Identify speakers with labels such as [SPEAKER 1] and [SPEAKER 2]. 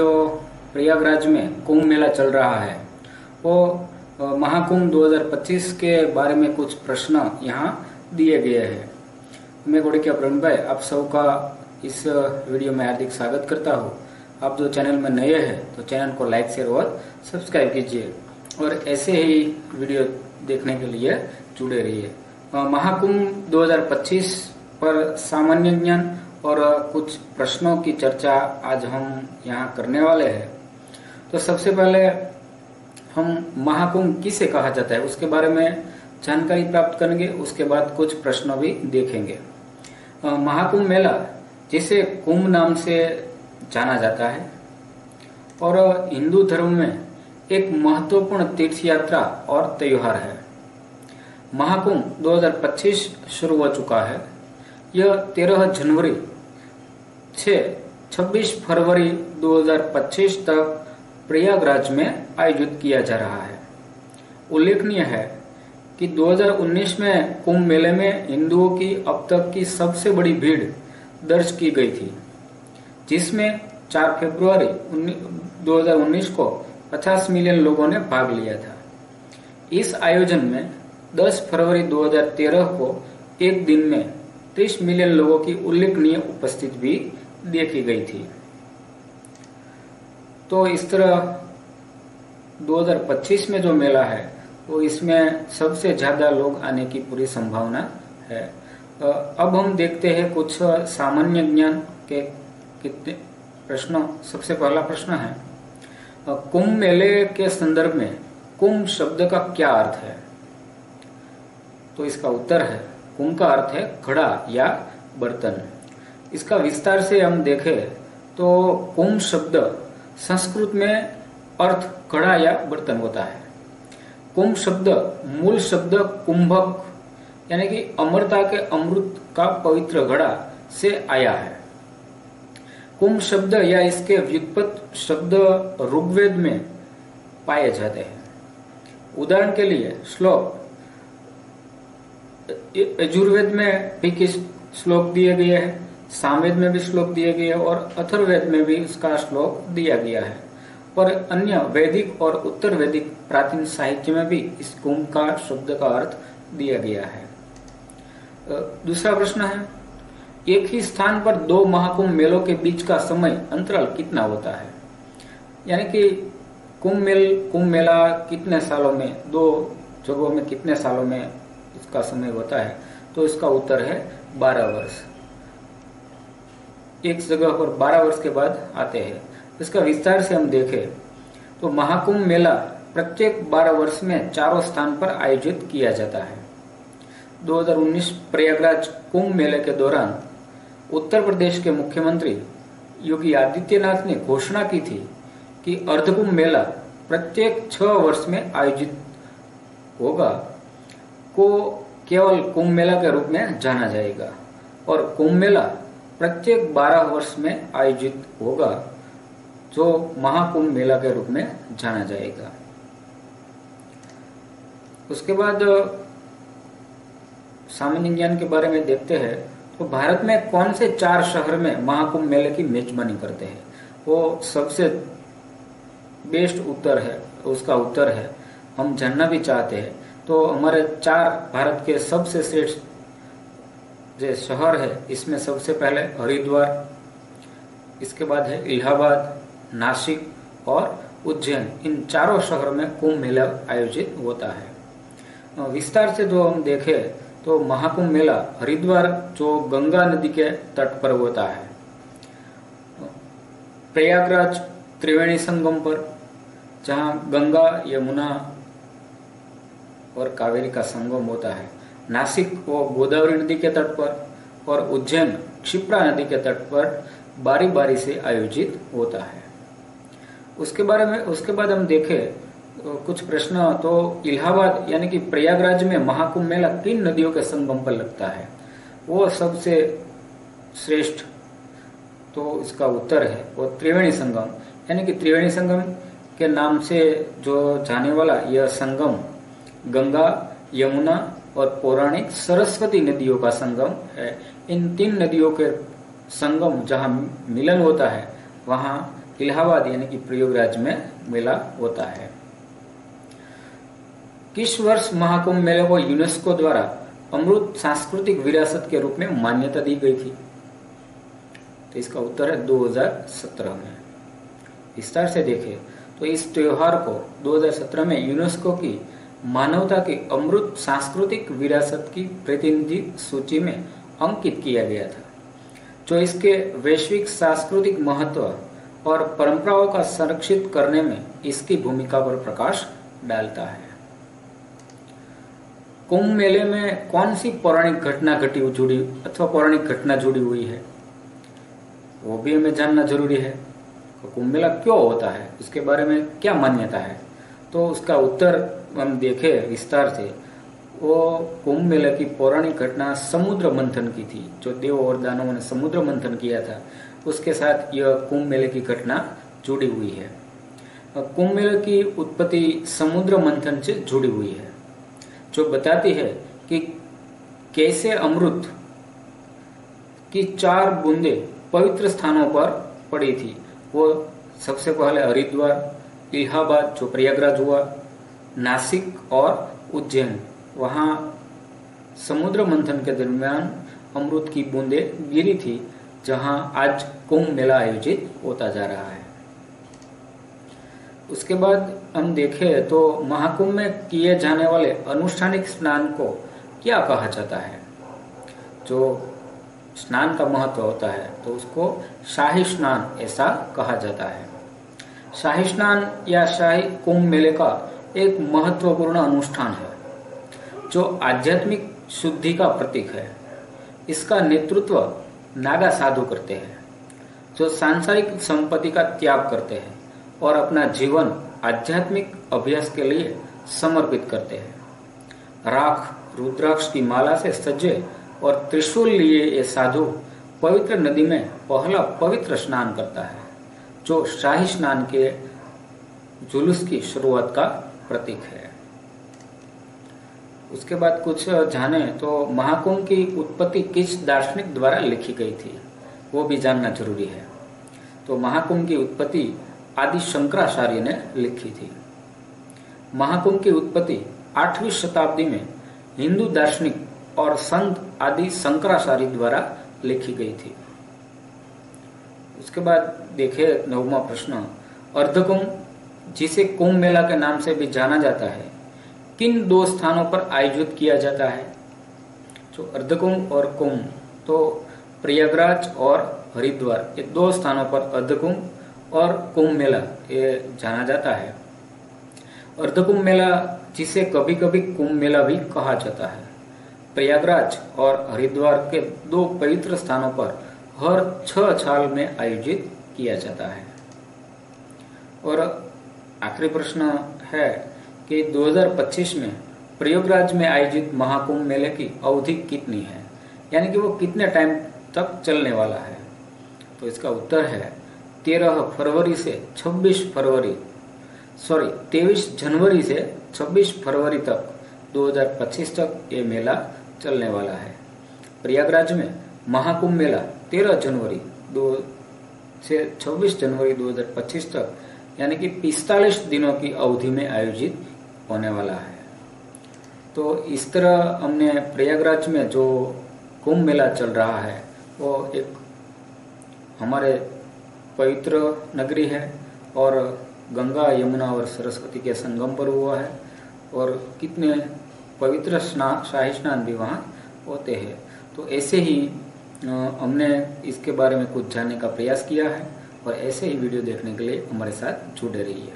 [SPEAKER 1] जो प्रयागराज में कुंभ मेला चल रहा है वो महाकुंभ 2025 के बारे में कुछ प्रश्न यहाँ दिए गए हैं। मैं गोड़िया प्रवीण भाई आप सबका इस वीडियो में हार्दिक स्वागत करता हूँ। आप जो चैनल में नए हैं तो चैनल को लाइक शेयर और सब्सक्राइब कीजिए और ऐसे ही वीडियो देखने के लिए जुड़े रहिए। महाकुंभ 2025 पर सामान्य ज्ञान और कुछ प्रश्नों की चर्चा आज हम यहाँ करने वाले हैं। तो सबसे पहले हम महाकुंभ किसे कहा जाता है उसके बारे में जानकारी प्राप्त करेंगे, उसके बाद कुछ प्रश्न भी देखेंगे। महाकुंभ मेला जिसे कुंभ नाम से जाना जाता है और हिंदू धर्म में एक महत्वपूर्ण तीर्थ यात्रा और त्योहार है। महाकुंभ 2025 शुरू हो चुका है। यह 13 जनवरी से 26 फरवरी 2025 तक प्रयागराज में आयोजित किया जा रहा है। उल्लेखनीय है कि 2019 में कुंभ मेले में हिंदुओं की अब तक की सबसे बड़ी भीड़ दर्ज की गई थी, जिसमें 4 फरवरी 2019 को 50 मिलियन लोगों ने भाग लिया था। इस आयोजन में 10 फरवरी 2013 को एक दिन में 30 मिलियन लोगों की उल्लेखनीय उपस्थिति भी देखी गई थी। तो इस तरह 2025 में जो मेला है वो इसमें सबसे ज्यादा लोग आने की पूरी संभावना है। अब हम देखते हैं कुछ सामान्य ज्ञान के कितने प्रश्नों। सबसे पहला प्रश्न है, कुंभ मेले के संदर्भ में कुंभ शब्द का क्या अर्थ है? तो इसका उत्तर है, कुंभ का अर्थ है घड़ा या बर्तन। इसका विस्तार से हम देखें तो कुंभ शब्द संस्कृत में अर्थ घड़ा या बर्तन होता है। कुंभ शब्द मूल शब्द कुंभक यानी कि अमरता के अमृत का पवित्र घड़ा से आया है। कुंभ शब्द या इसके व्युत्पत्ति शब्द ऋग्वेद में पाए जाते हैं। उदाहरण के लिए श्लोक यजुर्वेद में भी किस श्लोक दिए गए हैं, सामवेद में भी श्लोक दिए गए हैं और अथर्ववेद में भी इसका श्लोक दिया गया है। और अन्य वैदिक और उत्तर वैदिक प्राचीन साहित्य में भी इस कुंभ का शब्द का अर्थ दिया गया है। दूसरा प्रश्न है, एक ही स्थान पर 2 महाकुंभ मेलों के बीच का समय अंतराल कितना होता है? यानी कि कुंभ मेला कितने सालों में, 2 जगहों में कितने सालों में इसका समय होता है? तो इसका उत्तर है 12 वर्ष। एक जगह पर 12 वर्ष के बाद आते हैं। इसका विस्तार से हम देखें तो महाकुंभ मेला प्रत्येक 12 वर्ष में 4 स्थान पर आयोजित किया जाता है। 2019 प्रयागराज कुंभ मेले के दौरान उत्तर प्रदेश के मुख्यमंत्री योगी आदित्यनाथ ने घोषणा की थी कि अर्धकुंभ मेला प्रत्येक 6 वर्ष में आयोजित होगा, को केवल कुंभ मेला के रूप में जाना जाएगा और कुंभ मेला प्रत्येक 12 वर्ष में आयोजित होगा, जो महाकुंभ मेला के रूप में जाना जाएगा। उसके बाद सामान्य ज्ञान के बारे में देखते हैं तो भारत में कौन से 4 शहर में महाकुंभ मेले की मेजबानी करते हैं? वो सबसे बेस्ट उत्तर है, उसका उत्तर है हम जानना भी चाहते हैं। तो हमारे 4 भारत के सबसे श्रेष्ठ जो शहर है इसमें सबसे पहले हरिद्वार, इसके बाद है इलाहाबाद, नासिक और उज्जैन। इन 4 शहरों में कुंभ मेला आयोजित होता है। विस्तार से जो हम देखें तो महाकुंभ मेला हरिद्वार जो गंगा नदी के तट पर होता है, प्रयागराज त्रिवेणी संगम पर जहां गंगा यमुना और कावेरी का संगम होता है, नासिक वो गोदावरी नदी के तट पर और उज्जैन क्षिप्रा नदी के तट पर बारी बारी से आयोजित होता है। उसके बाद हम देखें कुछ प्रश्न। तो इलाहाबाद यानी कि प्रयागराज में महाकुंभ मेला किन नदियों के संगम पर लगता है? वो सबसे श्रेष्ठ, तो इसका उत्तर है वो त्रिवेणी संगम। यानी कि त्रिवेणी संगम के नाम से जो जाने वाला यह संगम गंगा, यमुना और पौराणिक सरस्वती नदियों का संगम है। इन 3 नदियों के संगम जहां मिलन होता है वहां इलाहाबाद यानी कि प्रयागराज में मेला होता है। किस वर्ष महाकुंभ मेले को यूनेस्को द्वारा अमृत सांस्कृतिक विरासत के रूप में मान्यता दी गई थी? तो इसका उत्तर है 2017 में। विस्तार से देखें तो इस त्योहार को 2017 में यूनेस्को की मानवता की अमृत सांस्कृतिक विरासत की प्रतिनिधि सूची में अंकित किया गया था, जो इसके वैश्विक सांस्कृतिक महत्व और परंपराओं का संरक्षित करने में इसकी भूमिका पर प्रकाश डालता है। कुंभ मेले में कौन सी पौराणिक घटना पौराणिक घटना जुड़ी हुई है, वो भी हमें जानना जरूरी है। तो कुंभ मेला क्यों होता है, इसके बारे में क्या मान्यता है? तो उसका उत्तर हम देखें विस्तार से। वो कुंभ मेले की पौराणिक घटना समुद्र मंथन की थी, जो देव और दानवों ने समुद्र मंथन किया था, उसके साथ यह कुंभ मेले की घटना जुड़ी हुई है। कुंभ मेले की उत्पत्ति समुद्र मंथन से जुड़ी हुई है, जो बताती है कि कैसे अमृत की 4 बूंदे पवित्र स्थानों पर पड़ी थी। वो सबसे पहले हरिद्वार, इलाहाबाद जो प्रयागराज हुआ, नासिक और उज्जैन, वहां समुद्र मंथन के दरमियान अमृत की बूंदे गिरी थी, जहां आज कुंभ मेला आयोजित होता जा रहा है। उसके बाद हम देखें तो महाकुंभ में किए जाने वाले अनुष्ठानिक स्नान को क्या कहा जाता है? जो स्नान का महत्व होता है तो उसको शाही स्नान ऐसा कहा जाता है। शाही स्नान या शाही कुंभ मेले का एक महत्वपूर्ण अनुष्ठान है, जो आध्यात्मिक शुद्धि का प्रतीक है। इसका नेतृत्व नागा साधु करते हैं, जो सांसारिक संपत्ति का त्याग करते हैं और अपना जीवन आध्यात्मिक अभ्यास के लिए समर्पित करते हैं। राख, रुद्राक्ष की माला से सजे और त्रिशूल लिए ये साधु पवित्र नदी में पहला पवित्र स्नान करता है, जो शाही स्नान के जुलूस की शुरुआत का प्रतीक है। उसके बाद कुछ जाने तो महाकुंभ की उत्पत्ति किस दार्शनिक द्वारा लिखी गई थी, वो भी जानना जरूरी है। तो महाकुंभ की उत्पत्ति आदि शंकराचार्य ने लिखी थी। महाकुंभ की उत्पत्ति 8वीं शताब्दी में हिंदू दार्शनिक और संत आदि शंकराचार्य द्वारा लिखी गई थी। उसके बाद देखें 9वां प्रश्न, अर्धकुंभ जिसे कुंभ मेला के नाम से भी जाना जाता है, किन 2 स्थानों पर आयोजित किया जाता है? जो अर्धकुंभ और कुंभ, तो प्रयागराज और हरिद्वार, ये 2 स्थानों पर अर्धकुंभ और कुंभ मेला ये जाना जाता है। अर्धकुंभ मेला जिसे कभी कभी कुंभ मेला भी कहा जाता है, प्रयागराज और हरिद्वार के 2 पवित्र स्थानों पर हर 6 साल में आयोजित किया जाता है। और आखिरी प्रश्न है कि 2025 में प्रयागराज में आयोजित महाकुंभ मेले की अवधि कितनी है, यानी कि वो कितने टाइम तक चलने वाला है? तो इसका उत्तर है 23 जनवरी से 26 फरवरी तक 2025 तक ये मेला चलने वाला है। प्रयागराज में महाकुंभ मेला 13 जनवरी से 26 जनवरी 2025 तक यानी कि 45 दिनों की अवधि में आयोजित होने वाला है। तो इस तरह हमने प्रयागराज में जो कुंभ मेला चल रहा है वो एक हमारे पवित्र नगरी है और गंगा, यमुना और सरस्वती के संगम पर हुआ है और कितने पवित्र शाही स्नान भी वहाँ होते हैं। तो ऐसे ही हमने इसके बारे में कुछ जानने का प्रयास किया है और ऐसे ही वीडियो देखने के लिए हमारे साथ जुड़े रहिए।